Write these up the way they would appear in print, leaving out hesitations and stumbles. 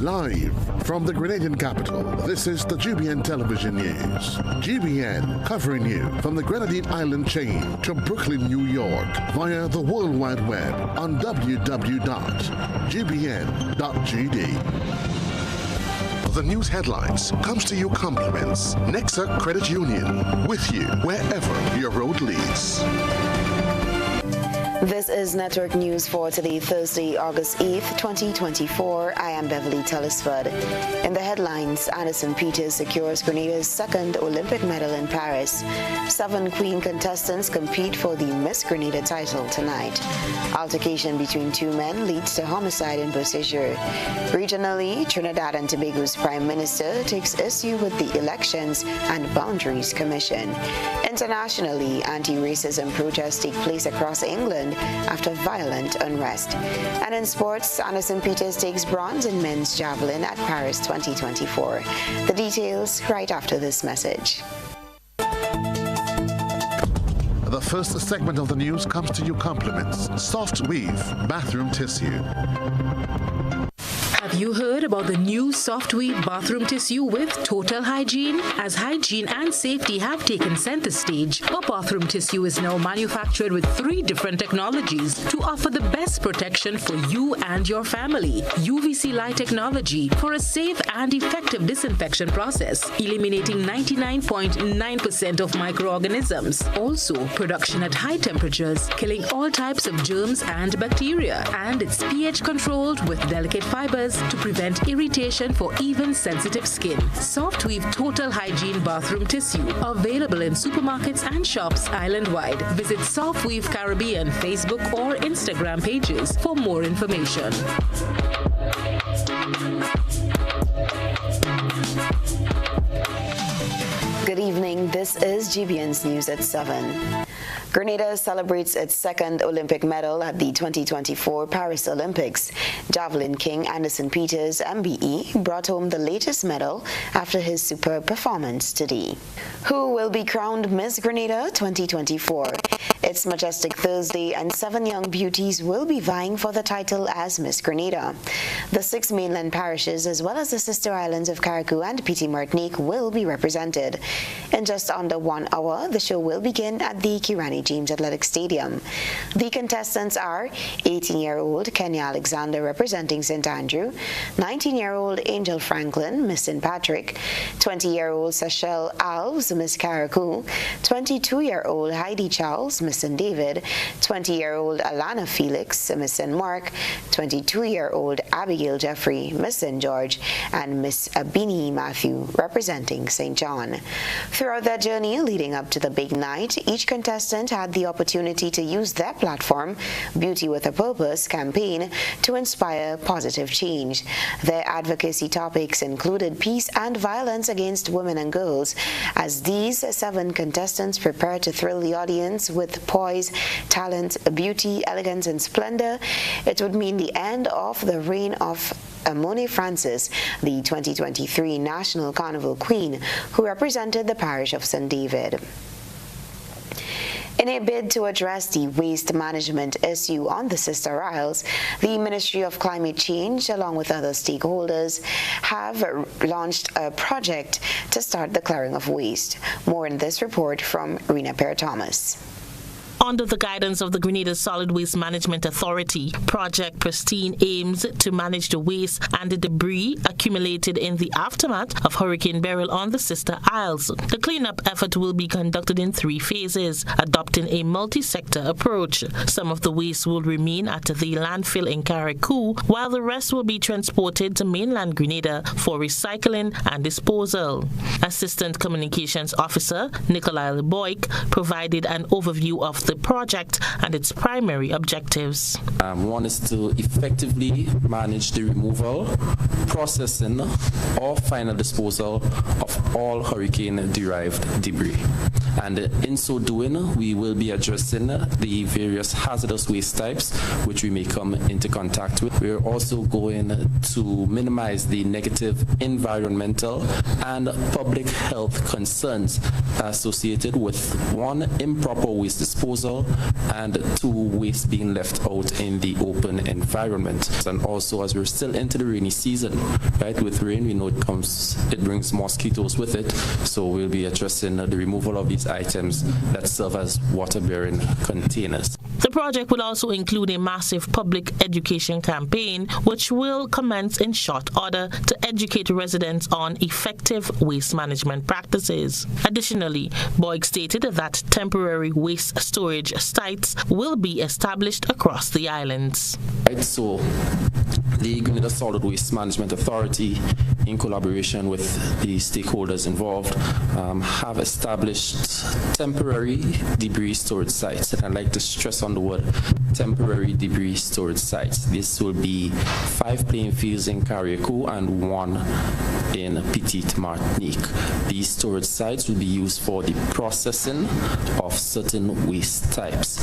Live from the Grenadian capital, this is the GBN television news. GBN covering you from the Grenadine Island chain to Brooklyn, New York via the World Wide Web on www.gbn.gd. The news headlines comes to you compliments Nexa Credit Union, with you wherever your road leads. This is Network News for today, Thursday, August 8th, 2024. I am Beverly Telesford. In the headlines, Anderson Peters secures Grenada's second Olympic medal in Paris. 7 Queen contestants compete for the Miss Grenada title tonight. Altercation between 2 men leads to homicide in Beauséjour. Regionally, Trinidad and Tobago's Prime Minister takes issue with the Elections and Boundaries Commission. Internationally, anti-racism protests take place across England after violent unrest. And in sports, Anderson Peters takes bronze in men's javelin at Paris 2024. The details right after this message. The first segment of the news comes to you compliments Soft Weave bathroom tissue. Have you heard about the new Soft Weave bathroom tissue with total hygiene? As hygiene and safety have taken center stage, our bathroom tissue is now manufactured with 3 different technologies to offer the best protection for you and your family. UVC light technology for a safe and effective disinfection process, eliminating 99.9% of microorganisms. Also, production at high temperatures, killing all types of germs and bacteria. And it's pH controlled with delicate fibers to prevent irritation for even sensitive skin. Soft Weave Total Hygiene Bathroom Tissue, available in supermarkets and shops island-wide. Visit Soft Weave Caribbean Facebook or Instagram pages for more information. Good evening, this is GBN's News at 7. Grenada celebrates its second Olympic medal at the 2024 Paris Olympics. Javelin king Anderson Peters, MBE, brought home the latest medal after his superb performance today. Who will be crowned Miss Grenada 2024? It's Majestic Thursday and 7 young beauties will be vying for the title as Miss Grenada. The 6 mainland parishes as well as the sister islands of Carriacou and Petite Martinique will be represented. In just under 1 hour, the show will begin at the Kirani James Athletic Stadium. The contestants are 18-year-old Kenya Alexander representing St. Andrew, 19-year-old Angel Franklin, Miss St. Patrick, 20-year-old Sachelle Alves, Miss Carriacou, 22-year-old Heidi Charles, Miss St. David, 20-year-old Alana Felix, Miss St. Mark, 22-year-old Abigail Jeffrey, Miss St. George, and Miss Abini Matthew representing St. John. Throughout their journey leading up to the big night, each contestant had the opportunity to use their platform, Beauty with a Purpose campaign, to inspire positive change. Their advocacy topics included peace and violence against women and girls. As these 7 contestants prepare to thrill the audience with poise, talent, beauty, elegance, and splendor, it would mean the end of the reign of Amone Francis, the 2023 National Carnival Queen, who represented the parish of St. David. In a bid to address the waste management issue on the Sister Isles, the Ministry of Climate Change, along with other stakeholders, have launched a project to start the clearing of waste. More in this report from Rena Perry-Thomas. Under the guidance of the Grenada Solid Waste Management Authority, Project Pristine aims to manage the waste and the debris accumulated in the aftermath of Hurricane Beryl on the Sister Isles. The cleanup effort will be conducted in 3 phases, adopting a multi-sector approach. Some of the waste will remain at the landfill in Carriacou, while the rest will be transported to mainland Grenada for recycling and disposal. Assistant Communications Officer Nikolai Leboik provided an overview of the project and its primary objectives. One is to effectively manage the removal, processing, or final disposal of all hurricane-derived debris. And in so doing, we will be addressing the various hazardous waste types which we may come into contact with. We're also going to minimize the negative environmental and public health concerns associated with 1, improper waste disposal, disposal, and 2 waste being left out in the open environment. And also, as we're still into the rainy season, right, with rain, we know it brings mosquitoes with it, so we'll be addressing the removal of these items that serve as water-bearing containers. The project will also include a massive public education campaign, which will commence in short order to educate residents on effective waste management practices. Additionally, Boyd stated that temporary waste storage sites will be established across the islands. Right, so the Grenada Solid Waste Management Authority, in collaboration with the stakeholders involved, have established temporary debris storage sites. And I'd like to stress on the word temporary debris storage sites. This will be 5 playing fields in Carriacou and 1 in Petite Martinique. These storage sites will be used for the processing of certain waste types.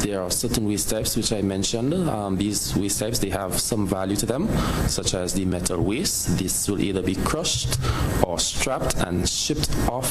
There are certain waste types which I mentioned. These waste types, they have some value to them, such as the metal waste. This will either be crushed or strapped and shipped off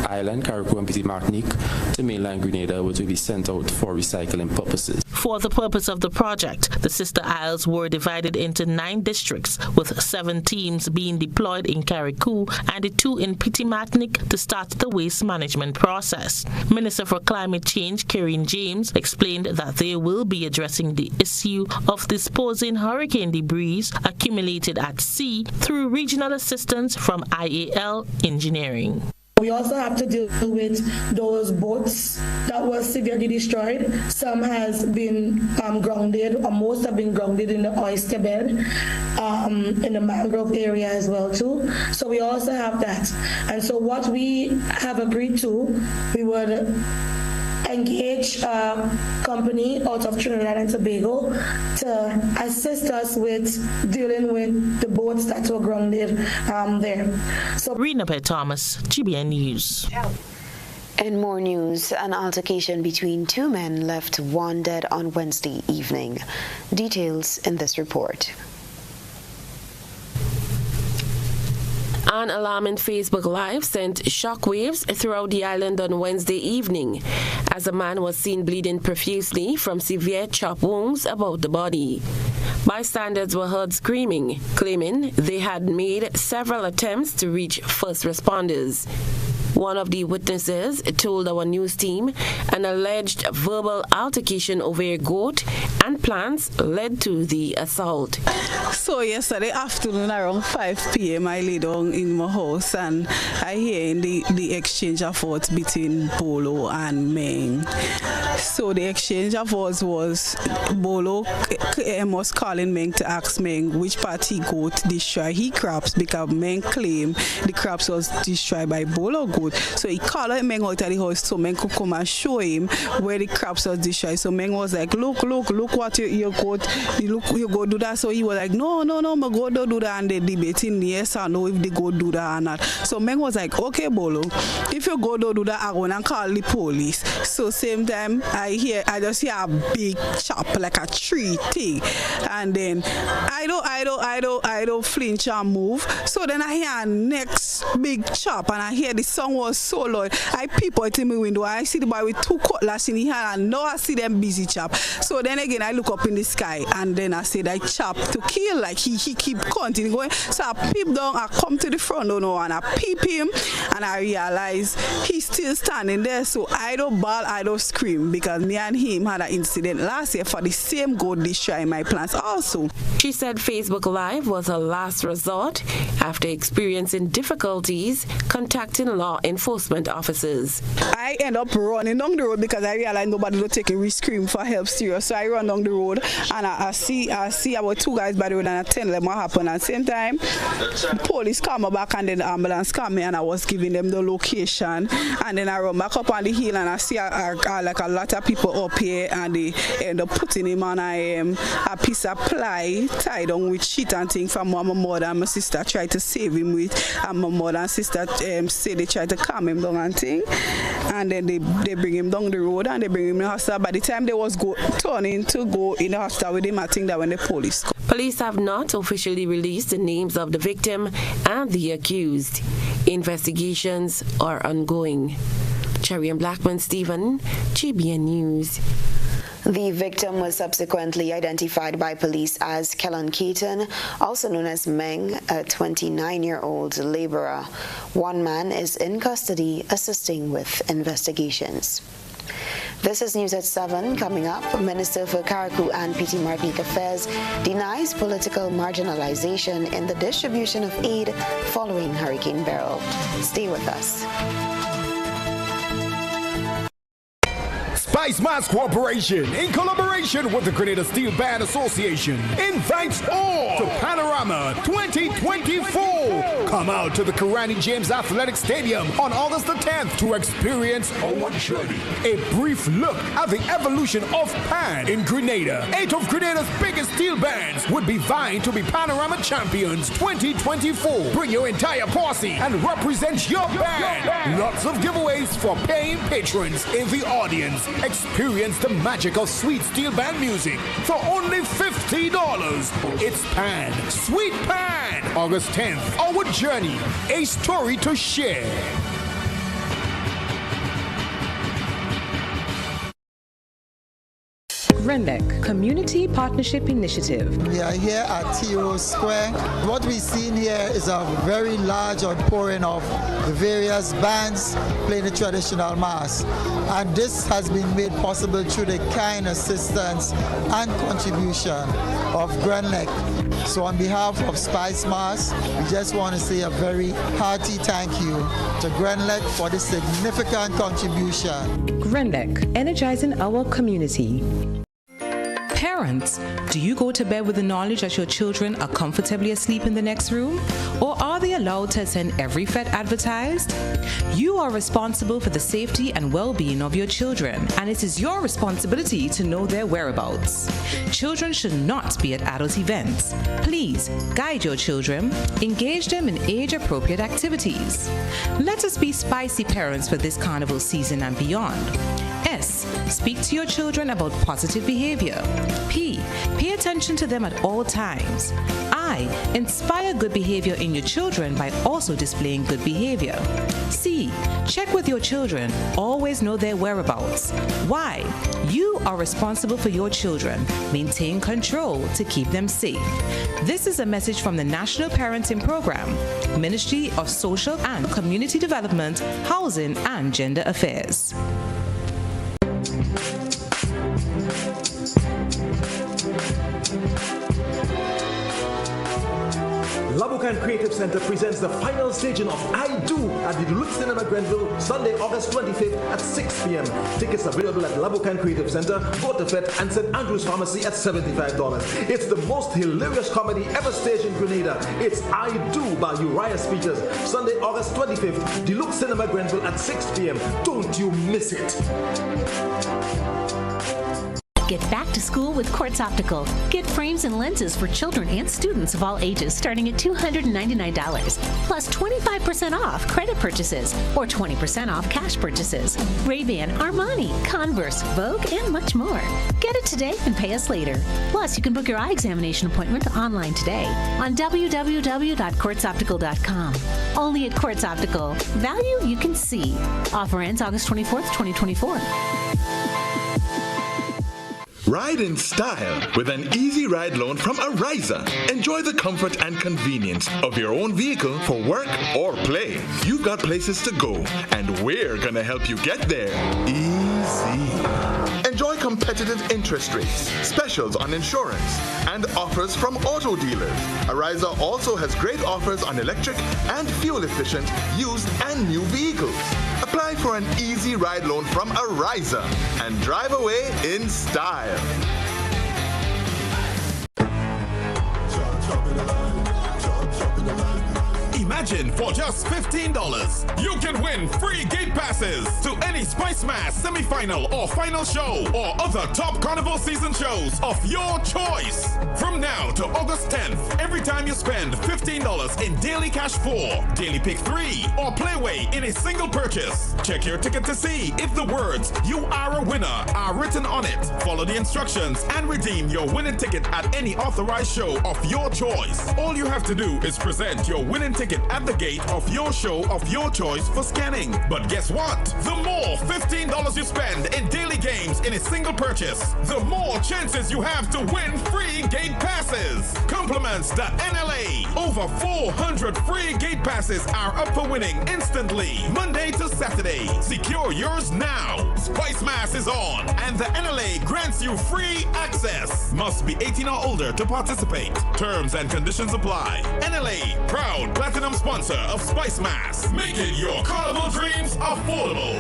island, Carriacou and Petite Martinique, to mainland Grenada, which will be sent out for recycling purposes. For the purpose of the project, the Sister Isles were divided into 9 districts, with 7 teams being deployed in Carriacou and 2 in Petite Martinique to start the waste management process. Minister for Climate Change, Karen James, explained that they will be addressing the issue of disposing hurricane debris accumulated at sea through regional assistance from IAL Engineering. We also have to deal with those boats that were severely destroyed. Some has been grounded, or most have been grounded in the oyster bed, in the mangrove area as well too. So we also have that. And so what we have agreed to, we would engage a company out of Trinidad and Tobago to assist us with dealing with the boats that were grounded there. So, Rena Thomas, GBN News. In more news, an altercation between 2 men left 1 dead on Wednesday evening. Details in this report. An alarming Facebook Live sent shockwaves throughout the island on Wednesday evening as a man was seen bleeding profusely from severe chop wounds about the body. Bystanders were heard screaming, claiming they had made several attempts to reach first responders. One of the witnesses told our news team an alleged verbal altercation over a goat and plants led to the assault. So yesterday afternoon around 5 p.m. I lay down in my house and I hear the exchange of words between Bolo and Meng. So the exchange of words was Bolo was calling Meng to ask Meng which part he goat destroy he crops, because Meng claimed the crops was destroyed by Bolo goat. So he called Meng out of the house so Meng could come and show him where the crops was destroyed. So Meng was like, look what you go do that. So he was like, no, my go do that, and they debating yes or no if they go do that or not. So Meng was like, okay, Bolo, if you go do that, I'm gonna call the police. So same time I just hear a big chop like a tree thing, and then I don't flinch and move. So then I hear a next big chop and I hear the song was so loud. I peep out in my window. I see the boy with 2 cutlass in his hand, and now I see them busy chop. So then again I look up in the sky and then I said I chop to kill, like he keep continuing going. So I peep down, I come to the front door and I peep him and I realize he's still standing there. So I don't bawl, I don't scream, because me and him had an incident last year for the same goat destroying my plants also. She said Facebook Live was her last resort after experiencing difficulties contacting law enforcement officers. I end up running down the road because I realized nobody will take a scream for help serious. So I run down the road and I see about 2 guys by the road and I tell them what happened. At the same time, the police come back and then the ambulance come me and I was giving them the location. And then I run back up on the hill and I see like a lot of people up here, and they end up putting him on a piece of ply tied on with shit and things from what my mother and my sister tried to save him with. And my mother and sister say they tried to calm him down and thing. And then they bring him down the road and they bring him in the hospital. By the time they was turning to go in the hospital with him, I think that when the police come. Police have not officially released the names of the victim and the accused. Investigations are ongoing. Cherry and Blackman Stephen, GBN News. The victim was subsequently identified by police as Kellan Keaton, also known as Meng, a 29-year-old laborer. One man is in custody assisting with investigations. This is News at 7. Coming up, Minister for Carriacou and PT Martinique Affairs denies political marginalization in the distribution of aid following Hurricane Beryl. Stay with us. Spice Mass Corporation, in collaboration with the Grenada Steel Band Association, invites all to Panorama 2024. Come out to the Karani James Athletic Stadium on August the 10th to experience our journey. A brief look at the evolution of Pan in Grenada. 8 of Grenada's biggest steel bands would be vying to be Panorama Champions 2024. Bring your entire posse and represent your band. Lots of giveaways for paying patrons in the audience. Experience the magic of sweet steel band music for only $50. It's Pan, Sweet Pan, August 10th. Our journey, a story to share. GBN Community Partnership Initiative. We are here at TO Square. What we've seen here is a very large outpouring of the various bands playing the traditional mass. And this has been made possible through the kind assistance and contribution of GBN. So on behalf of Spice Mass, we just want to say a very hearty thank you to GBN for this significant contribution. GBN, energizing our community. Parents, do you go to bed with the knowledge that your children are comfortably asleep in the next room? Or are they allowed to attend every FET advertised? You are responsible for the safety and well-being of your children, and it is your responsibility to know their whereabouts. Children should not be at adult events. Please guide your children, engage them in age-appropriate activities. Let us be spicy parents for this carnival season and beyond. S. Speak to your children about positive behavior. P. Pay attention to them at all times. I. Inspire good behavior in your children by also displaying good behavior. C. Check with your children. Always know their whereabouts. Y. You are responsible for your children. Maintain control to keep them safe. This is a message from the National Parenting Program, Ministry of Social and Community Development, Housing and Gender Affairs. Labukan Creative Center presents the final staging of I Do at the Deluxe Cinema Grenville, Sunday, August 25th at 6 p.m. Tickets available at Labukan Creative Center, Go to FET, and St. Andrew's Pharmacy at $75. It's the most hilarious comedy ever staged in Grenada. It's I Do by Uriah Speeches, Sunday, August 25th, Deluxe Cinema Grenville at 6 p.m. Don't you miss it. Get back to school with Quartz Optical. Get frames and lenses for children and students of all ages starting at $299, plus 25% off credit purchases or 20% off cash purchases. Ray-Ban, Armani, Converse, Vogue, and much more. Get it today and pay us later. Plus, you can book your eye examination appointment online today on www.quartzoptical.com. Only at Quartz Optical. Value you can see. Offer ends August 24th, 2024. Ride in style with an easy ride loan from Ariza. Enjoy the comfort and convenience of your own vehicle for work or play. You've got places to go, and we're gonna help you get there easy. Enjoy competitive interest rates, specials on insurance, and offers from auto dealers. Ariza also has great offers on electric and fuel-efficient used and new vehicles. Apply for an easy ride loan from Ariza and drive away in style. Imagine for just $15, you can win free gate passes to any Spice Mass semi-final or final show or other top Carnival season shows of your choice. From now to August 10th, every time you spend $15 in Daily Cash 4, Daily Pick 3, or Playway in a single purchase. Check your ticket to see if the words "You are a winner" are written on it. Follow the instructions and redeem your winning ticket at any authorized show of your choice. All you have to do is present your winning ticket at the gate of your show of your choice for scanning. But guess what? The more $15 you spend in daily games in a single purchase, the more chances you have to win free gate passes. Compliments the NLA. Over 400 free gate passes are up for winning instantly, Monday to Saturday. Secure yours now. Spice Mass is on, and the NLA grants you free access. Must be 18 or older to participate. Terms and conditions apply. NLA, proud platinum sponsor of Spice Mass, making your carnival dreams affordable.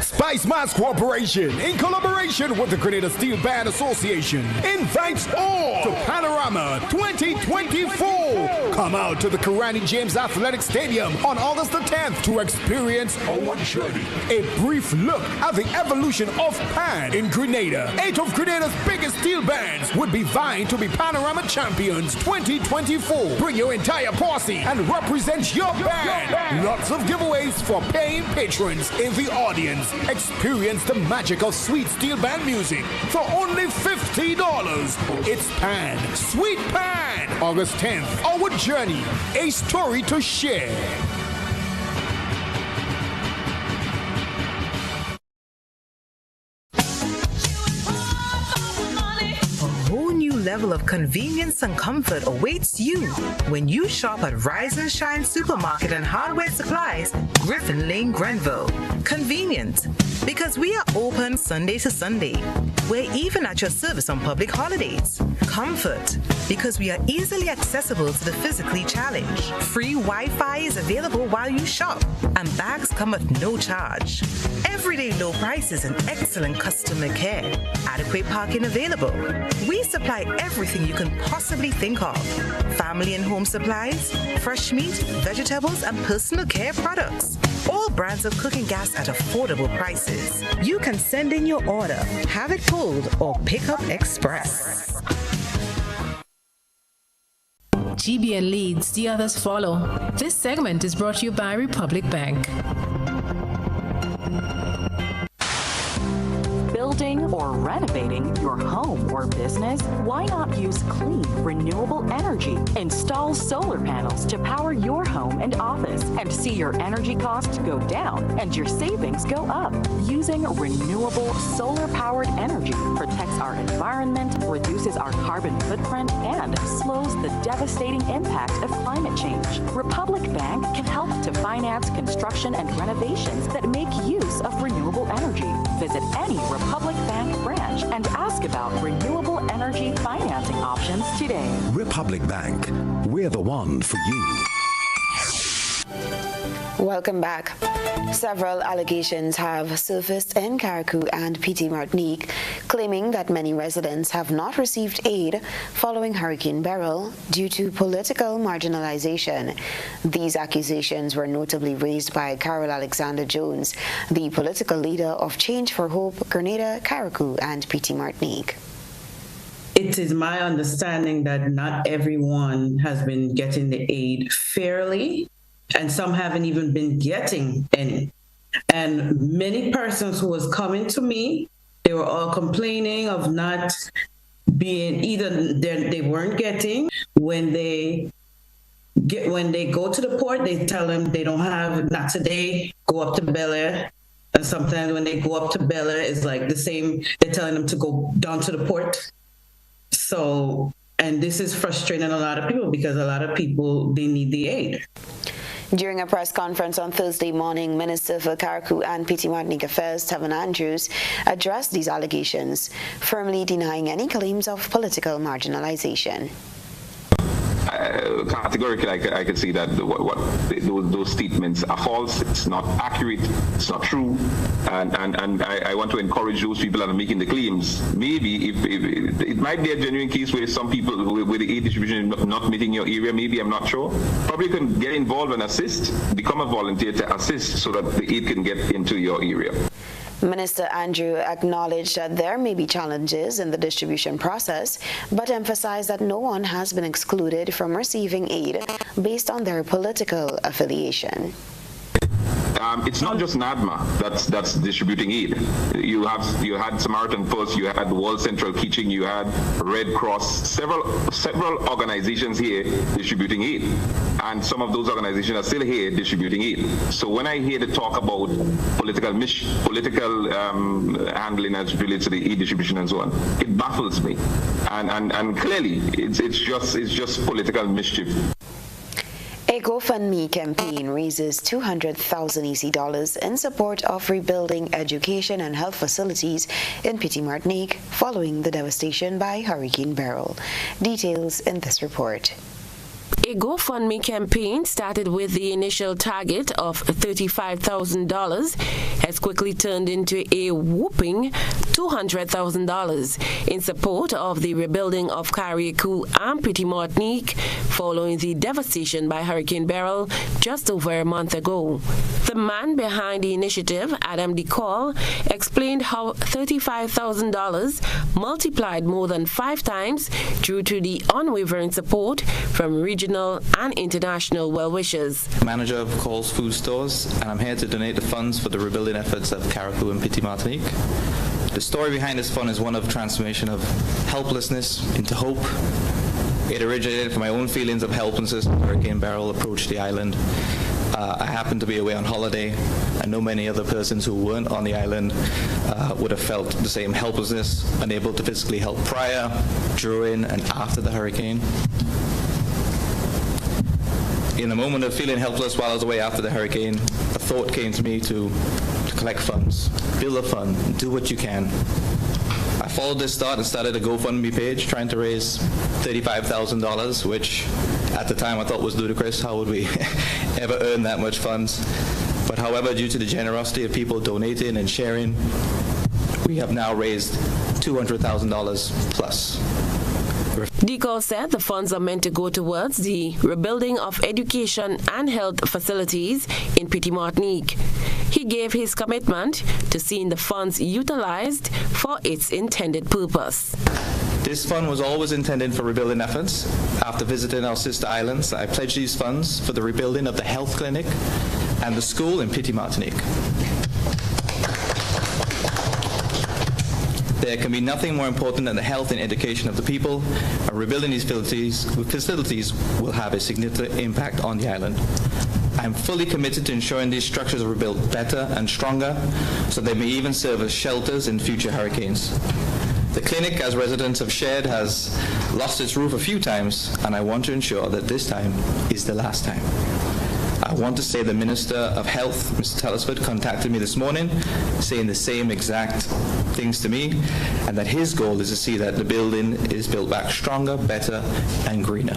Spice Mass Corporation, in collaboration with the Grenada Steel Band Association, invites all to Panorama 2024. Come out to the Karani James Athletic Stadium on August the 10th to experience our journey. A brief look at the evolution of Pan in Grenada. 8 of Grenada's biggest steel bands would be vying to be Panorama Champions 2024. Bring your entire posse and represent your band. Lots of giveaways for paying patrons in the audience. Experience the magic of sweet steel band music for only $50. It's Pan, Sweet Pan, August 10th. Our journey, a story to share. Level of convenience and comfort awaits you when you shop at Rise and Shine Supermarket and Hardware Supplies, Griffin Lane, Grenville. Convenient, because we are open Sunday to Sunday. We're even at your service on public holidays. Comfort, because we are easily accessible to the physically challenged. Free Wi-Fi is available while you shop, and bags come at no charge. Everyday low prices and excellent customer care. Adequate parking available. We supply everything you can possibly think of. Family and home supplies, fresh meat, vegetables, and personal care products. All brands of cooking gas at affordable prices. You can send in your order, have it pulled, or pick up express. GBN leads, the others follow. This segment is brought to you by Republic Bank. Building or renovating your home or business? Why not use clean, renewable energy? Install solar panels to power your home and office and see your energy costs go down and your savings go up. Using renewable solar-powered energy protects our environment, reduces our carbon footprint, and slows the devastating impact of climate change. Republic Bank can help to finance construction and renovations that make use of renewable energy. Visit any Republic Bank branch and ask about renewable energy financing options today. Republic Bank, we're the one for you. Welcome back. Several allegations have surfaced in Carriacou and PT Martinique, claiming that many residents have not received aid following Hurricane Beryl due to political marginalization. These accusations were notably raised by Carol Alexander Jones, the political leader of Change for Hope, Grenada, Carriacou, and PT Martinique. It is my understanding that not everyone has been getting the aid fairly, and some haven't even been getting any. And many persons who was coming to me, they were all complaining of not being, either they weren't getting. When they go to the port, they tell them they don't have, not today, go up to Bel Air. And sometimes when they go up to Bel Air, it's like the same, they're telling them to go down to the port. So, and this is frustrating a lot of people because a lot of people, they need the aid. During a press conference on Thursday morning, Minister for Carriacou and PT Martinique Affairs, Tevin Andrews, addressed these allegations, firmly denying any claims of political marginalization. Categorically, I could see that those statements are false. It's not accurate. It's not true. And I want to encourage those people that are making the claims. Maybe if it might be a genuine case where some people where the aid distribution is not meeting your area. Maybe, I'm not sure. Probably can get involved and assist. Become a volunteer to assist so that the aid can get into your area. Minister Andrew acknowledged that there may be challenges in the distribution process, but emphasized that no one has been excluded from receiving aid based on their political affiliation. It's not just NADMA that's distributing aid. You had Samaritan Purse, you had World Central Kitchen, you had Red Cross, several organizations here distributing aid, and some of those organizations are still here distributing aid. So when I hear the talk about political handling as relates to the aid distribution and so on, it baffles me, and clearly it's just political mischief. A GoFundMe campaign raises $200,000 EC in support of rebuilding education and health facilities in Petit Martinique following the devastation by Hurricane Beryl. Details in this report. A GoFundMe campaign started with the initial target of $35,000 has quickly turned into a whopping $200,000 in support of the rebuilding of Carriacou and Petit Martinique following the devastation by Hurricane Beryl just over a month ago. The man behind the initiative, Adam DeCall, explained how $35,000 multiplied more than 5 times due to the unwavering support from regional and international well-wishers. Manager of Coles Food Stores, and I'm here to donate the funds for the rebuilding efforts of Carriacou and Petit Martinique. The story behind this fund is one of transformation of helplessness into hope. It originated from my own feelings of helplessness when Hurricane Beryl approached the island. I happened to be away on holiday. I know many other persons who weren't on the island would have felt the same helplessness, unable to physically help prior, during, and after the hurricane. In the moment of feeling helpless while I was away after the hurricane, a thought came to me to collect funds, build a fund, do what you can. I followed this thought and started a GoFundMe page trying to raise $35,000, which at the time I thought was ludicrous. How would we ever earn that much funds? But however, due to the generosity of people donating and sharing, we have now raised $200,000 plus. DeCall said the funds are meant to go towards the rebuilding of education and health facilities in Petit Martinique. He gave his commitment to seeing the funds utilized for its intended purpose. This fund was always intended for rebuilding efforts. After visiting our sister islands, I pledged these funds for the rebuilding of the health clinic and the school in Petit Martinique. There can be nothing more important than the health and education of the people, and rebuilding these facilities will have a significant impact on the island. I'm fully committed to ensuring these structures are rebuilt better and stronger, so they may even serve as shelters in future hurricanes. The clinic, as residents have shared, has lost its roof a few times, and I want to ensure that this time is the last time. I want to say the Minister of Health, Mr. Telesford, contacted me this morning saying the same exact things to me, and that his goal is to see that the building is built back stronger, better, and greener.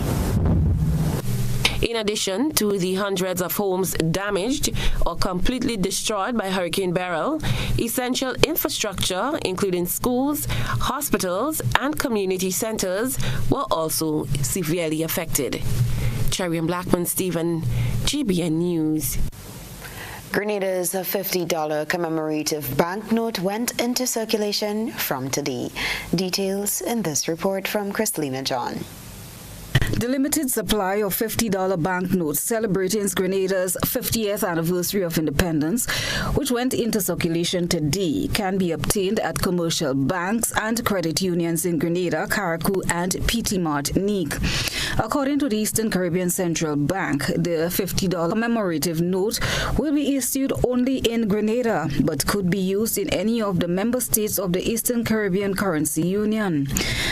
In addition to the hundreds of homes damaged or completely destroyed by Hurricane Beryl, essential infrastructure, including schools, hospitals, and community centers, were also severely affected. Cherry and Blackman Stephen, GBN News. Grenada's $50 commemorative banknote went into circulation from today. Details in this report from Christelina John. The limited supply of $50 banknotes celebrating Grenada's 50th anniversary of independence, which went into circulation today, can be obtained at commercial banks and credit unions in Grenada, Carriacou, and Petit Martinique. According to the Eastern Caribbean Central Bank, the $50 commemorative note will be issued only in Grenada, but could be used in any of the member states of the Eastern Caribbean Currency Union.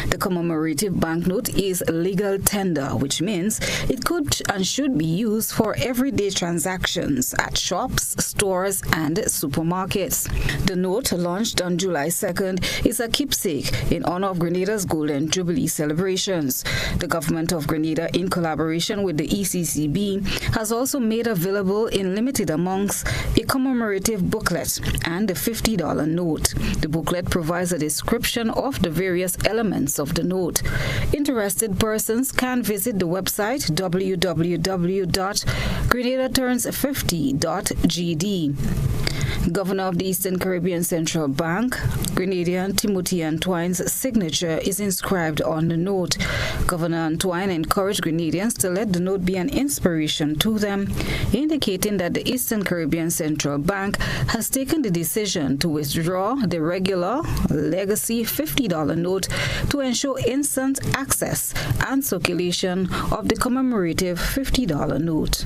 The commemorative banknote is legal tender, which means it could and should be used for everyday transactions at shops, stores, and supermarkets. The note, launched on July 2nd, is a keepsake in honor of Grenada's Golden Jubilee celebrations. The government of Grenada, in collaboration with the ECCB, has also made available in limited amounts a commemorative booklet and the $50 note. The booklet provides a description of the various elements of the note. Interested persons can visit the website www.grenadaturns50.gd. Governor of the Eastern Caribbean Central Bank, Grenadian Timothy Antoine's signature is inscribed on the note. Governor Antoine encouraged Grenadians to let the note be an inspiration to them, indicating that the Eastern Caribbean Central Bank has taken the decision to withdraw the regular legacy $50 note to ensure instant access and circulation of the commemorative $50 note.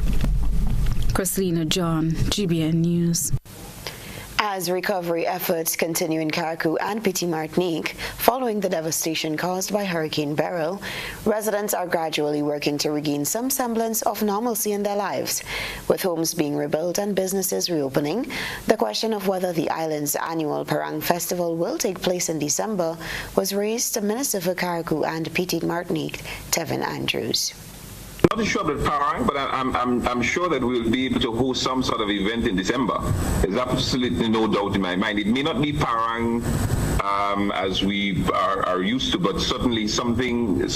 Christina John, GBN News. As recovery efforts continue in Carriacou and Petite Martinique following the devastation caused by Hurricane Beryl, residents are gradually working to regain some semblance of normalcy in their lives. With homes being rebuilt and businesses reopening, the question of whether the island's annual Parang Festival will take place in December was raised to Minister for Carriacou and Petite Martinique, Tevin Andrews. I'm not sure about Parang, but I'm sure that we'll be able to host some sort of event in December. There's absolutely no doubt in my mind. It may not be Parang as we are used to, but certainly something a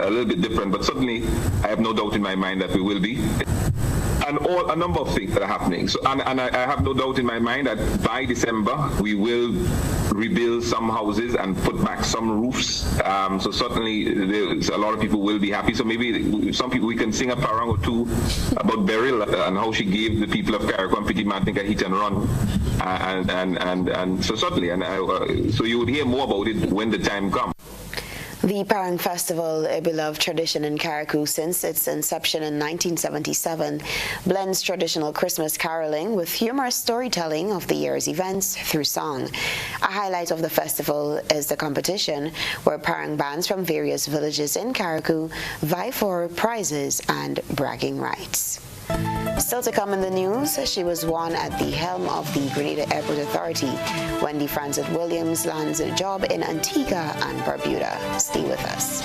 little bit different. But certainly, I have no doubt in my mind that we will be. And a number of things that are happening. So, and I have no doubt in my mind that by December we will rebuild some houses and put back some roofs. So certainly a lot of people will be happy. So maybe some people, we can sing a parang or two about Beryl and how she gave the people of Carriacou and Petite Martinique a hit and run. And so certainly, so you would hear more about it when the time comes. The Parang Festival, a beloved tradition in Carriacou since its inception in 1977, blends traditional Christmas caroling with humorous storytelling of the year's events through song. A highlight of the festival is the competition, where Parang bands from various villages in Carriacou vie for prizes and bragging rights. Still to come in the news, she was one at the helm of the Grenada Airport Authority. Wendy Francis Williams lands a job in Antigua and Barbuda. Stay with us.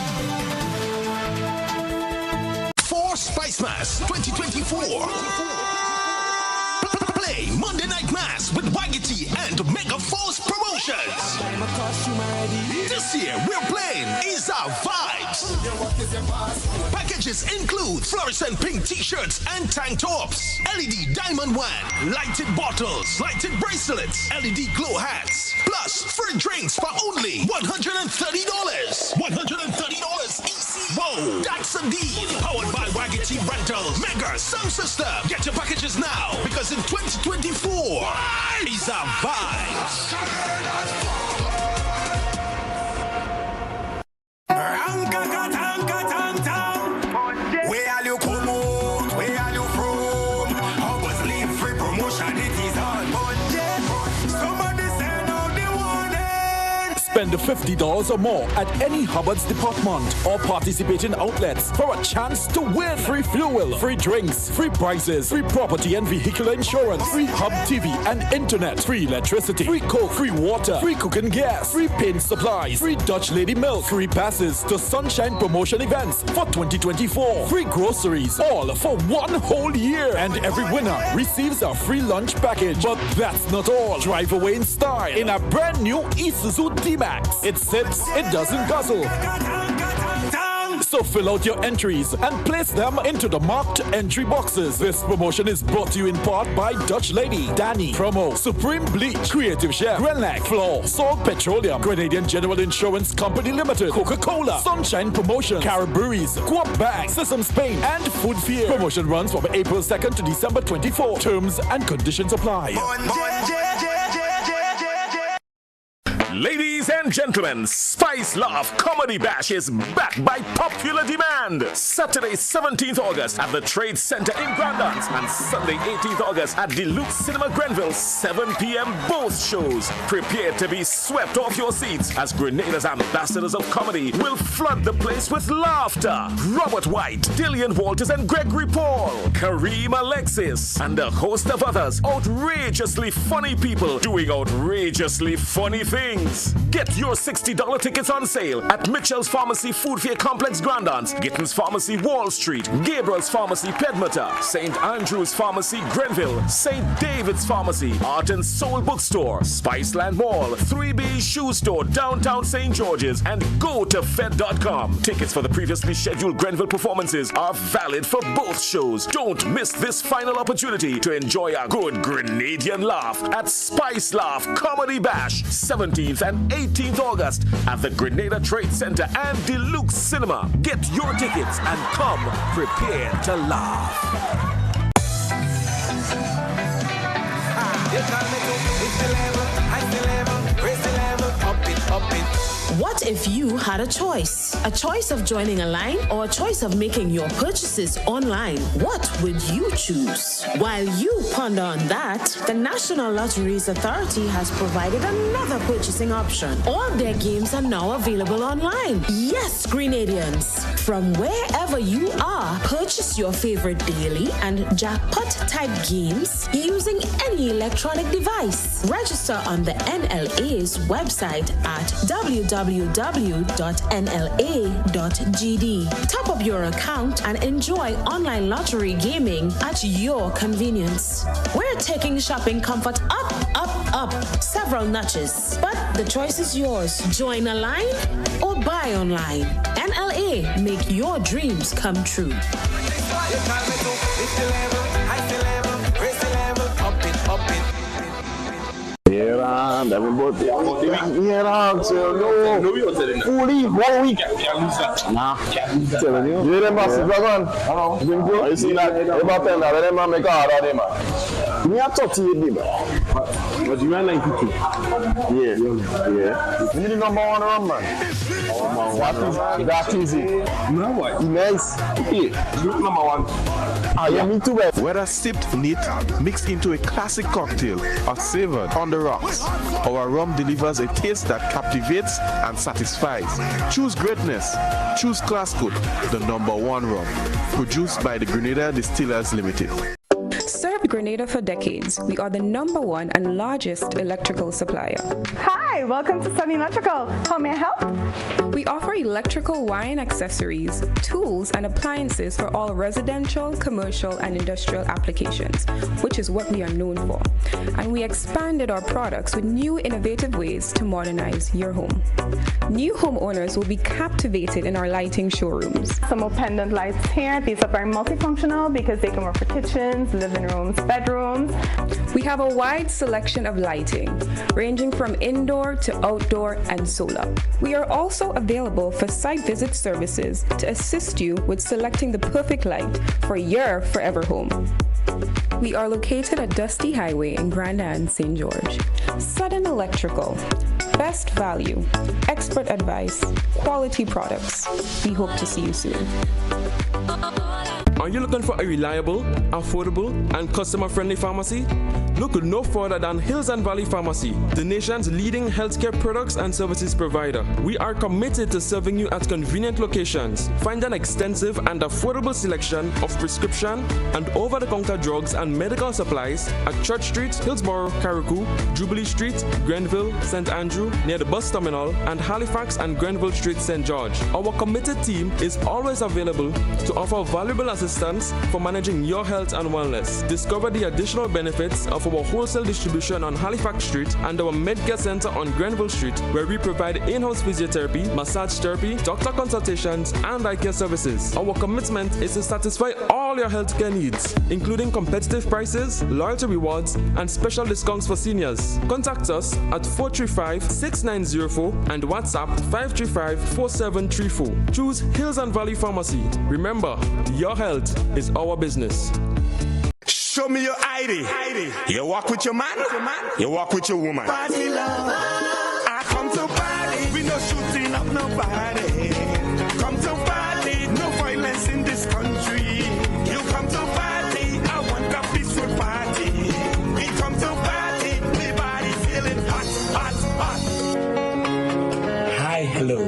For Spice Mass 2024. Play Monday Night Mass with Wagity and Mega Force Promotions. This year we're playing Is Our Vibes. Packages include fluorescent pink t-shirts and tank tops, LED diamond wand, lighted bottles, lighted bracelets, LED glow hats, plus free drinks for only $130. $130 easy. Whoa, that's a deal. Powered by Wagity Rentals, Mega Sound System. Get your packages now, because in 2024 is our vibes. Where are you come out? Where are you from? How was leave free promotion? It is on Monday. Somebody send out the warning. Spend $50 or more at any Hubbard's department or participating outlets for a chance to win free fuel, free drinks, free prizes, free property and vehicular insurance, free Hub TV and internet, free electricity, free coke, free water, free cooking gas, free paint supplies, free Dutch Lady milk, free passes to Sunshine promotion events for 2024, free groceries, all for one whole year. And every winner receives a free lunch package. But that's not all. Drive away in style in a brand new Isuzu D-Max. It sits, it doesn't guzzle. So fill out your entries and place them into the marked entry boxes. This promotion is brought to you in part by Dutch Lady, Danny, Promo, Supreme Bleach, Creative Chef, Grenlac, Floor, Salt Petroleum, Grenadian General Insurance Company Limited, Coca-Cola, Sunshine Promotion, Caribberies, Guap Bag, Sesame Spain, and Food Fear. Promotion runs from April 2nd to December 24. Terms and conditions apply. Ladies and gentlemen, Spice Love Comedy Bash is back by popular demand. Saturday, 17th August at the Trade Center in Grandance and Sunday, 18th August at Deluxe Cinema Grenville, 7 p.m. both shows. Prepare to be swept off your seats as Grenada's ambassadors of comedy will flood the place with laughter. Robert White, Dillian Walters and Gregory Paul, Kareem Alexis, and a host of others outrageously funny people doing outrageously funny things. Get Get your $60 tickets on sale at Mitchell's Pharmacy Food Fair Complex Grandans, Gittins Pharmacy Wall Street, Gabriel's Pharmacy Pedmota, St. Andrew's Pharmacy Grenville, St. David's Pharmacy, Art and Soul Bookstore, Spiceland Mall, 3B Shoe Store, downtown St. George's, and GoToFed.com. Tickets for the previously scheduled Grenville performances are valid for both shows. Don't miss this final opportunity to enjoy a good Grenadian laugh at Spice Laugh Comedy Bash, 17th and 18th August at the Grenada Trade Center and Deluxe Cinema. Get your tickets and come prepared to laugh. What if you had a choice? A choice of joining a line or a choice of making your purchases online? What would you choose? While you ponder on that, the National Lotteries Authority has provided another purchasing option. All their games are now available online. Yes, Grenadians, from wherever you are, purchase your favorite daily and jackpot type games using any electronic device. Register on the NLA's website at www.nla.gd. Top up your account and enjoy online lottery gaming at your convenience. We're taking shopping comfort up several notches, but the choice is yours. Join a line or buy online. NLA, make your dreams come true. Yeah, everybody. Yeah, so no. Fully 1 week. Nah. Telling you. You them massive dragon. Hello. You see that? About 10, let them make a hard on them. Me a 38, man. But you are 92. Yeah. You need the number one run, man. What is that easy? No, what? Nice. Yeah. Group number one. Yeah, me too, man. Whether sipped neat, mixed into a classic cocktail, or savored on the rocks, our rum delivers a taste that captivates and satisfies. Choose greatness. Choose Classcoat, the number one rum. Produced by the Grenada Distillers Limited. Served Grenada for decades. We are the number one and largest electrical supplier. Hi, welcome to Sunny Electrical. How may I help? We offer electrical wire accessories, tools, and appliances for all residential, commercial, and industrial applications, which is what we are known for. And we expanded our products with new innovative ways to modernize your home. New homeowners will be captivated in our lighting showrooms. Some more pendant lights here. These are very multifunctional because they can work for kitchens, living rooms, bedrooms. We have a wide selection of lighting, ranging from indoor to outdoor and solar. We are also available for site visit services to assist you with selecting the perfect light for your forever home. We are located at Dusty Highway in Grand Anse, St. George. Sudden Electrical. Best value, expert advice, quality products. We hope to see you soon. Are you looking for a reliable, affordable, and customer-friendly pharmacy? Look no further than Hills and Valley Pharmacy, the nation's leading healthcare products and services provider. We are committed to serving you at convenient locations. Find an extensive and affordable selection of prescription and over-the-counter drugs and medical supplies at Church Street, Hillsborough, Carriacou, Jubilee Street, Grenville, St. Andrew, near the bus terminal, and Halifax and Grenville Street, St. George. Our committed team is always available to offer valuable assistance for managing your health and wellness. Discover the additional benefits of our wholesale distribution on Halifax Street and our Medcare Center on Grenville Street, where we provide in-house physiotherapy, massage therapy, doctor consultations, and eye care services. Our commitment is to satisfy all your healthcare needs, including competitive prices, loyalty rewards, and special discounts for seniors. Contact us at 435-6904 and WhatsApp 535-4734. Choose Hills and Valley Pharmacy. Remember, your health is our business. Show me your ID. You walk with your man, you walk with your woman. Party love. I come to party, we no shooting up nobody. Come to party, no violence in this country. You come to party, I want a peaceful party. We come to party, my body feeling hot, hot, hot. Hi, hello,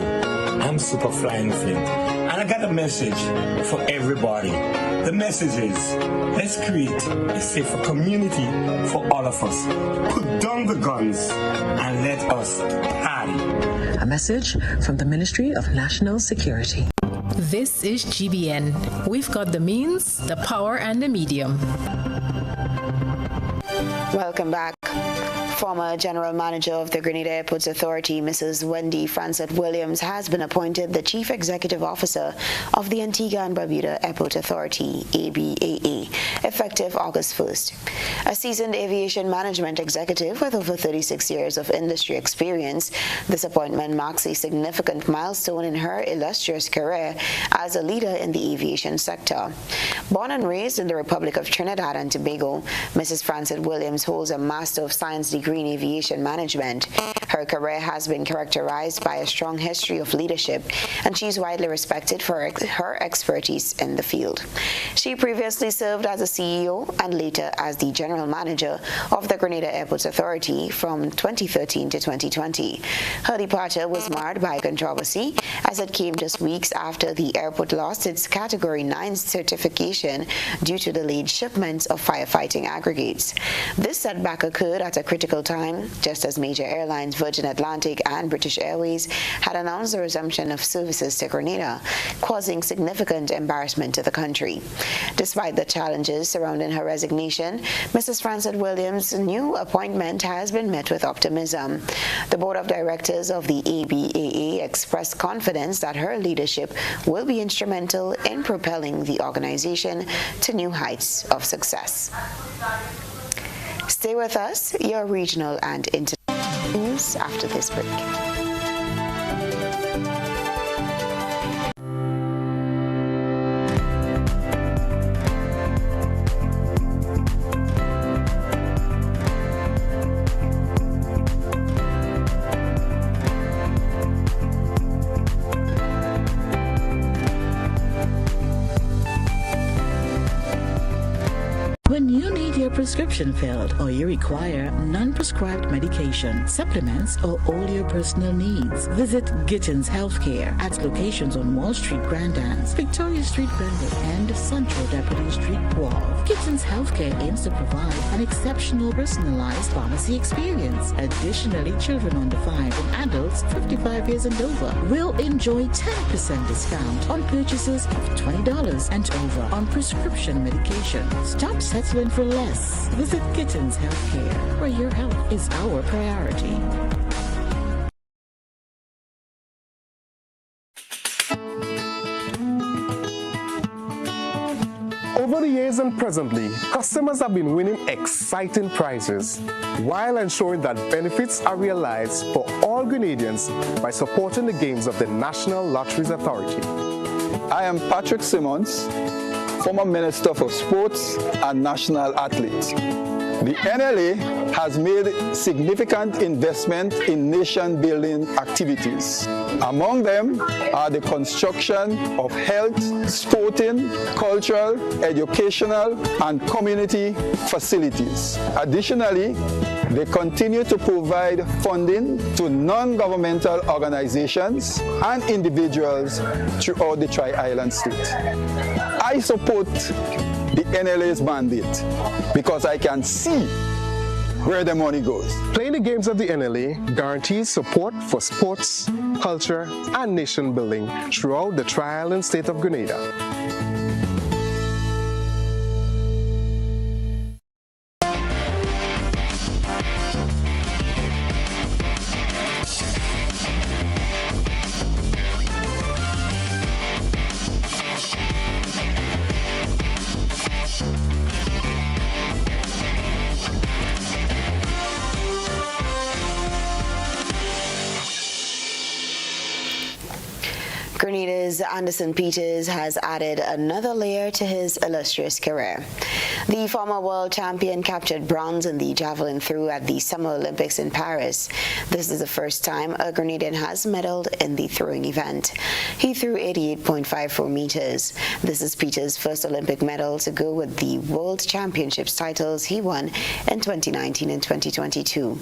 I'm Super Flying Flint, and I got a message for everybody. The message is, let's create a safer community for all of us. Put down the guns and let us party. A message from the Ministry of National Security. This is GBN. We've got the means, the power, and the medium. Welcome back. Former General Manager of the Grenada Airports Authority, Mrs. Wendy Frances Williams, has been appointed the Chief Executive Officer of the Antigua and Barbuda Airport Authority, ABAA, effective August 1st. A seasoned aviation management executive with over 36 years of industry experience, this appointment marks a significant milestone in her illustrious career as a leader in the aviation sector. Born and raised in the Republic of Trinidad and Tobago, Mrs. Frances Williams holds a Master of Science degree in aviation management. Her career has been characterized by a strong history of leadership, and she's widely respected for her expertise in the field. She previously served as a CEO and later as the General Manager of the Grenada Airports Authority from 2013 to 2020. Her departure was marred by controversy as it came just weeks after the airport lost its Category 9 certification due to delayed shipments of firefighting aggregates. This setback occurred at a critical time, just as major airlines Virgin Atlantic and British Airways had announced the resumption of services to Grenada, causing significant embarrassment to the country. Despite the challenges surrounding her resignation, Mrs. Frances Williams' new appointment has been met with optimism. The Board of Directors of the ABAA expressed confidence that her leadership will be instrumental in propelling the organization to new heights of success. Stay with us, your regional and international news after this break. When you need your prescription filled or you require non-prescribed medication, supplements, or all your personal needs, visit Gittins Healthcare at locations on Wall Street, Grand Anse, Victoria Street, Brentwood, and Central Deputy Street, Wharf. Gittins Healthcare aims to provide an exceptional personalized pharmacy experience. Additionally, children under 5 and adults 55 years and over will enjoy 10% discount on purchases of $20 and over on prescription medication. Stop settling for less. Visit Gittins Healthcare, where your health is our priority. Over the years and presently, customers have been winning exciting prizes while ensuring that benefits are realized for all Grenadians by supporting the games of the National Lotteries Authority. I am Patrick Simmons, former Minister for Sports and National Athlete. The NLA has made significant investment in nation-building activities. Among them are the construction of health, sporting, cultural, educational, and community facilities. Additionally, they continue to provide funding to non-governmental organizations and individuals throughout the Tri-Island state. I support the NLA's mandate because I can see where the money goes. Playing the games of the NLA guarantees support for sports, culture, and nation building throughout the Tri-Island state of Grenada. Grenada's Anderson Peters has added another layer to his illustrious career. The former world champion captured bronze in the javelin throw at the Summer Olympics in Paris. This is the first time a Grenadian has medaled in the throwing event. He threw 88.54 meters. This is Peters' first Olympic medal to go with the World Championships titles he won in 2019 and 2022.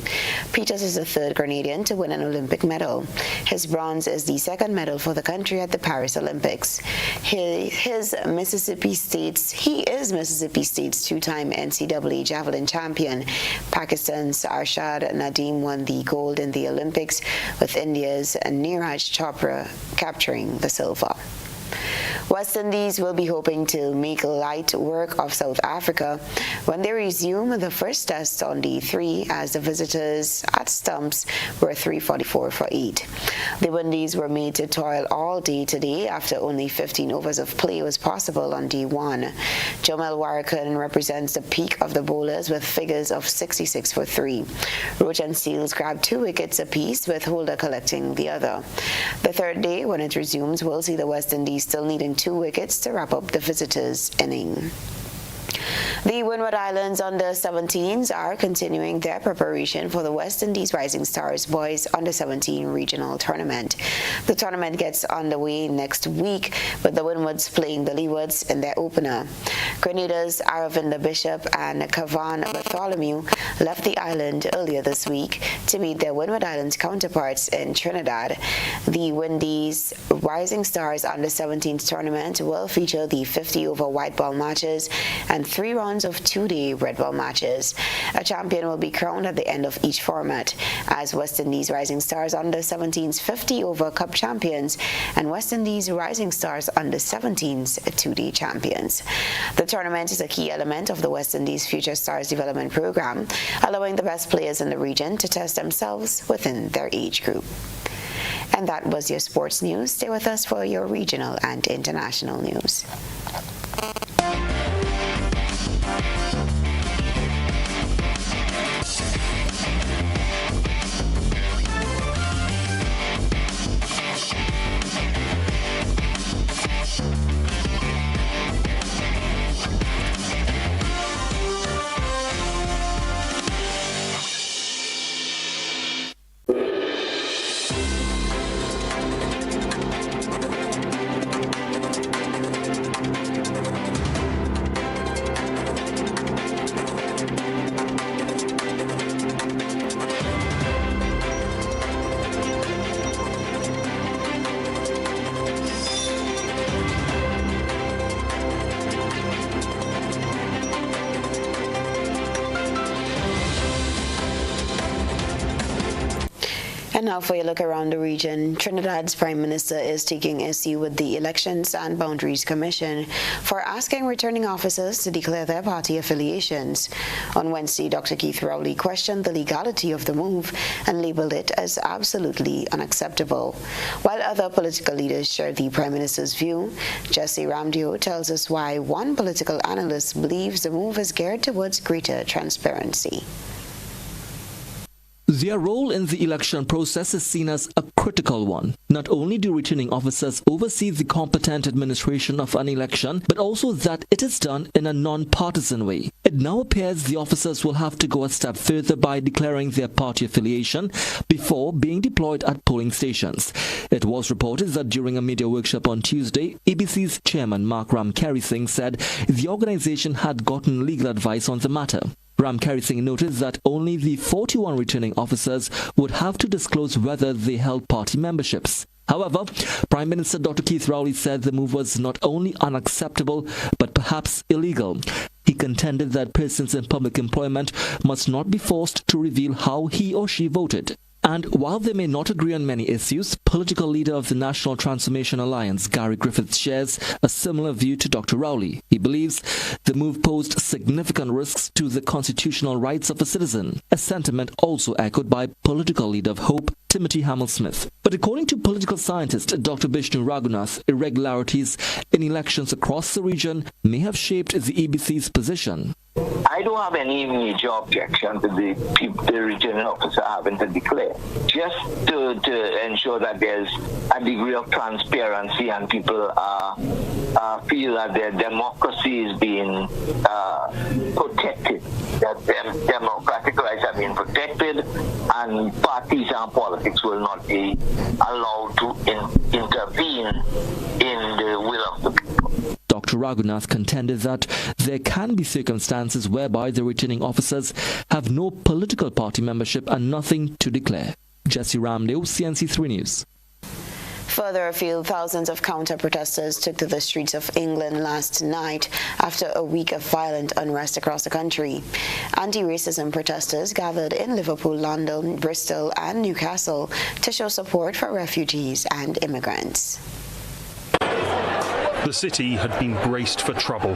Peters is the third Grenadian to win an Olympic medal. His bronze is the second medal for the country at the Paris Olympics. He is Mississippi State's athletes. Two-time NCAA javelin champion Pakistan's Arshad Nadeem won the gold in the Olympics, with India's Neeraj Chopra capturing the silver. West Indies will be hoping to make light work of South Africa when they resume the first test on day 3, as the visitors at stumps were 344 for 8. The Windies were made to toil all day today after only 15 overs of play was possible on day 1. Jamel Warrican represents the peak of the bowlers with figures of 66 for 3. Roach and Seals grabbed 2 wickets apiece, with Holder collecting the other. The third day, when it resumes, will see the West Indies still needing 2 wickets to wrap up the visitors' inning. The Windward Islands under-17s are continuing their preparation for the West Indies Rising Stars Boys under-17 regional tournament. The tournament gets underway next week, with the Windwards playing the Leewards in their opener. Grenada's Aravinda Bishop and Kavan Bartholomew left the island earlier this week to meet their Windward Islands counterparts in Trinidad. The Windies Rising Stars under-17s tournament will feature the 50-over white ball matches and 3 rounds of 2-day red ball matches. A champion will be crowned at the end of each format, as West Indies Rising Stars under-17s 50-over cup champions and West Indies Rising Stars under-17s 2-day champions. The tournament is a key element of the West Indies Future Stars development program, allowing the best players in the region to test themselves within their age group. And that was your sports news. Stay with us for your regional and international news. And now for a look around the region. Trinidad's Prime Minister is taking issue with the Elections and Boundaries Commission for asking returning officers to declare their party affiliations. On Wednesday, Dr. Keith Rowley questioned the legality of the move and labeled it as absolutely unacceptable. While other political leaders share the Prime Minister's view, Jesse Ramdio tells us why one political analyst believes the move is geared towards greater transparency. Their role in the election process is seen as a critical one. Not only do returning officers oversee the competent administration of an election, but also that it is done in a non-partisan way. It now appears the officers will have to go a step further by declaring their party affiliation before being deployed at polling stations. It was reported that during a media workshop on Tuesday, ABC's chairman Mark Ramkari Singh said the organization had gotten legal advice on the matter. Ramkari Singh noted that only the 41 returning officers would have to disclose whether they held party memberships. However, Prime Minister Dr. Keith Rowley said the move was not only unacceptable, but perhaps illegal. He contended that persons in public employment must not be forced to reveal how he or she voted. And while they may not agree on many issues, political leader of the National Transformation Alliance, Gary Griffiths, shares a similar view to Dr. Rowley. He believes the move posed significant risks to the constitutional rights of a citizen, a sentiment also echoed by political leader of Hope, Timothy Hamel-Smith. But according to political scientist Dr. Bishnu Raghunath, irregularities in elections across the region may have shaped the EBC's position. I don't have any major objection to the returning officer having to declare. Just to ensure that there's a degree of transparency and people feel that their democracy is being protected, that their democratic rights are being protected, and parties and politics will not be allowed to intervene in the will of the people. Dr. Raghunath contended that there can be circumstances whereby the returning officers have no political party membership and nothing to declare. Jesse Ramdale, CNC3 News. Further afield, thousands of counter-protesters took to the streets of England last night after a week of violent unrest across the country. Anti-racism protesters gathered in Liverpool, London, Bristol and Newcastle to show support for refugees and immigrants. The city had been braced for trouble.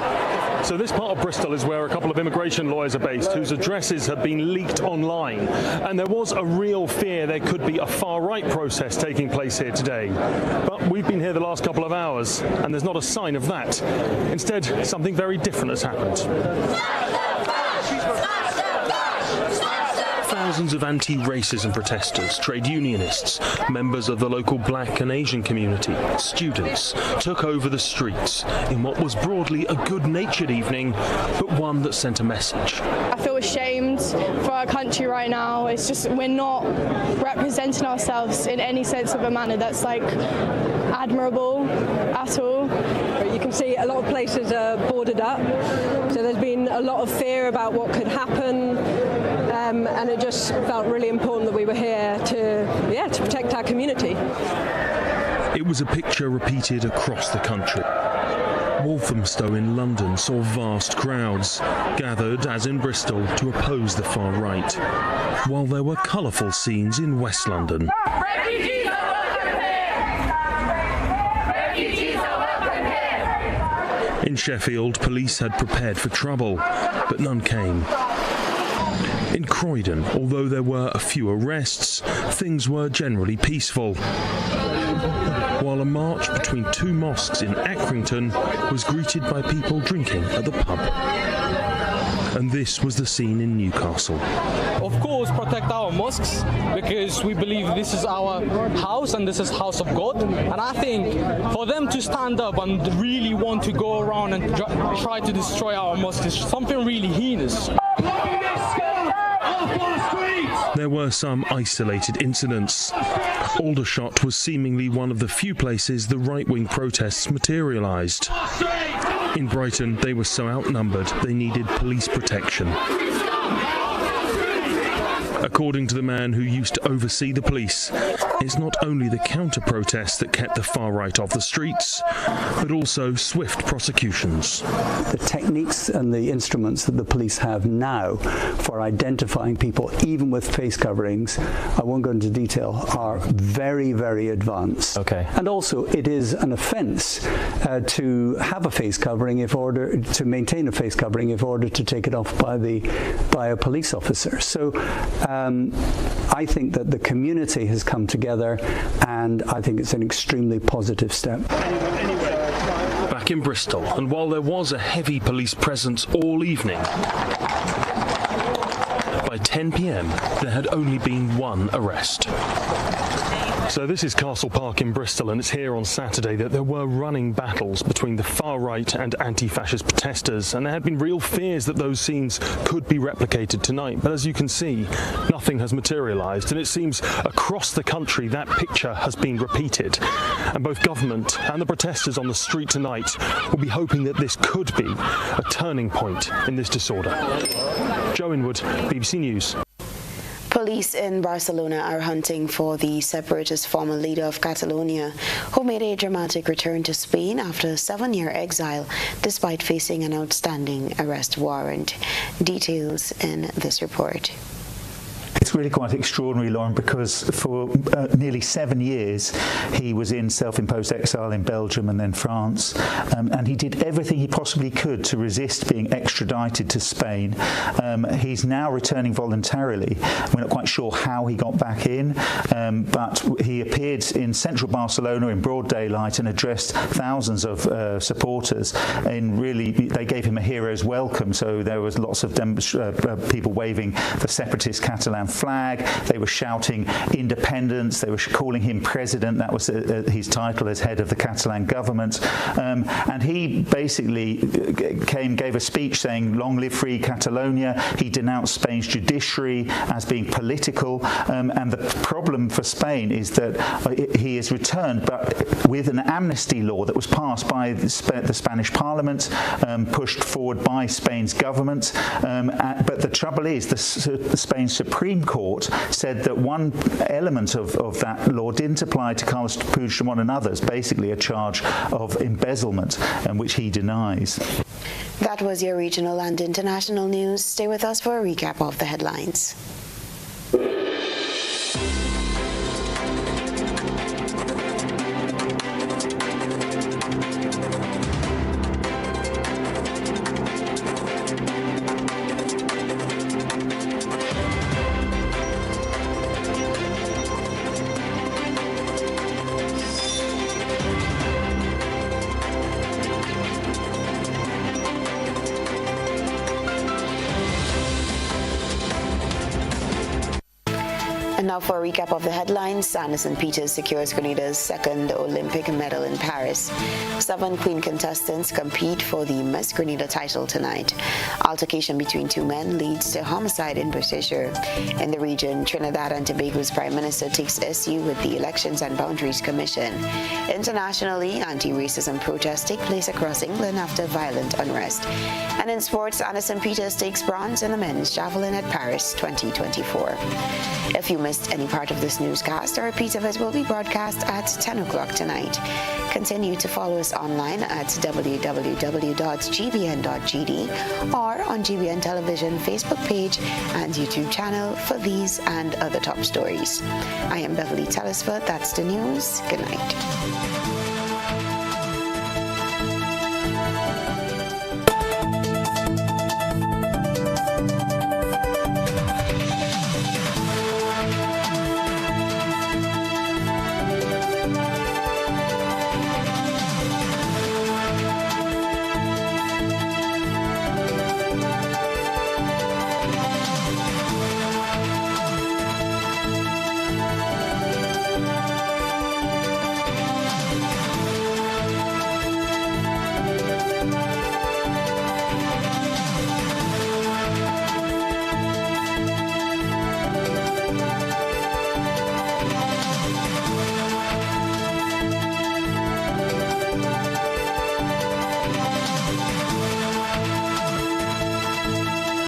So this part of Bristol is where a couple of immigration lawyers are based, whose addresses have been leaked online. And there was a real fear there could be a far-right protest taking place here today. But we've been here the last couple of hours, and there's not a sign of that. Instead, something very different has happened. Thousands of anti-racism protesters, trade unionists, members of the local black and Asian community, students, took over the streets in what was broadly a good-natured evening, but one that sent a message. I feel ashamed for our country right now. It's just we're not representing ourselves in any sense of a manner that's like admirable at all. You can see a lot of places are boarded up, so there's been a lot of fear about what could happen. And it just felt really important that we were here to protect our community. It was a picture repeated across the country. Walthamstow in London saw vast crowds gathered, as in Bristol, to oppose the far right, while there were colourful scenes in West London. Refugees are welcome here! Refugees are welcome here! In Sheffield, police had prepared for trouble, but none came. In Croydon, although there were a few arrests, things were generally peaceful. While a march between two mosques in Accrington was greeted by people drinking at the pub. And this was the scene in Newcastle. Of course, protect our mosques, because we believe this is our house and this is house of God. And I think for them to stand up and really want to go around and try to destroy our mosques is something really heinous. There were some isolated incidents. Aldershot was seemingly one of the few places the right-wing protests materialised. In Brighton, they were so outnumbered they needed police protection. According to the man who used to oversee the police, it's not only the counter-protests that kept the far right off the streets, but also swift prosecutions. The techniques and the instruments that the police have now for identifying people, even with face coverings, I won't go into detail, are very, very advanced. Okay. And also, it is an offence to have a face covering to maintain a face covering in order to take it off by a police officer. So I think that the community has come together, and I think it's an extremely positive step. Back in Bristol, and while there was a heavy police presence all evening, by 10 p.m. there had only been one arrest. So this is Castle Park in Bristol, and it's here on Saturday that there were running battles between the far-right and anti-fascist protesters, and there had been real fears that those scenes could be replicated tonight. But as you can see, nothing has materialised, and it seems across the country that picture has been repeated. And both government and the protesters on the street tonight will be hoping that this could be a turning point in this disorder. Joe Inwood, BBC News. Police in Barcelona are hunting for the separatist former leader of Catalonia, who made a dramatic return to Spain after a 7-year exile, despite facing an outstanding arrest warrant. Details in this report. It's really quite extraordinary, Lauren, because for nearly 7 years he was in self-imposed exile in Belgium and then France, and he did everything he possibly could to resist being extradited to Spain. He's now returning voluntarily. We're not quite sure how he got back in, but he appeared in central Barcelona in broad daylight and addressed thousands of supporters. They gave him a hero's welcome, so there was lots of people waving the separatist Catalan flag. They were shouting independence. They were calling him president. That was his title as head of the Catalan government. And he basically gave a speech saying, "Long live free Catalonia." He denounced Spain's judiciary as being political. And the problem for Spain is that he has returned, but with an amnesty law that was passed by the Spanish Parliament, pushed forward by Spain's government. But the trouble is, the Spain's Supreme Supreme Court said that one element of that law didn't apply to Carlos Puigdemont and others, basically a charge of embezzlement, and which he denies. That was your regional and international news. Stay with us for a recap of the headlines. And now for a recap of the headlines. Anderson Peters secures Grenada's second Olympic medal in Paris. 7 Queen contestants compete for the Miss Grenada title tonight. Altercation between 2 men leads to homicide in British-shire. In the region, Trinidad and Tobago's Prime Minister takes issue with the Elections and Boundaries Commission. Internationally, anti-racism protests take place across England after violent unrest. And in sports, Anderson Peters takes bronze in the men's javelin at Paris 2024. If you missed any part of this newscast, a repeat of it will be broadcast at 10 o'clock tonight. Continue to follow us online at www.gbn.gd or on GBN Television Facebook page and YouTube channel for these and other top stories. I am Beverly Telesford. That's the news. Good night.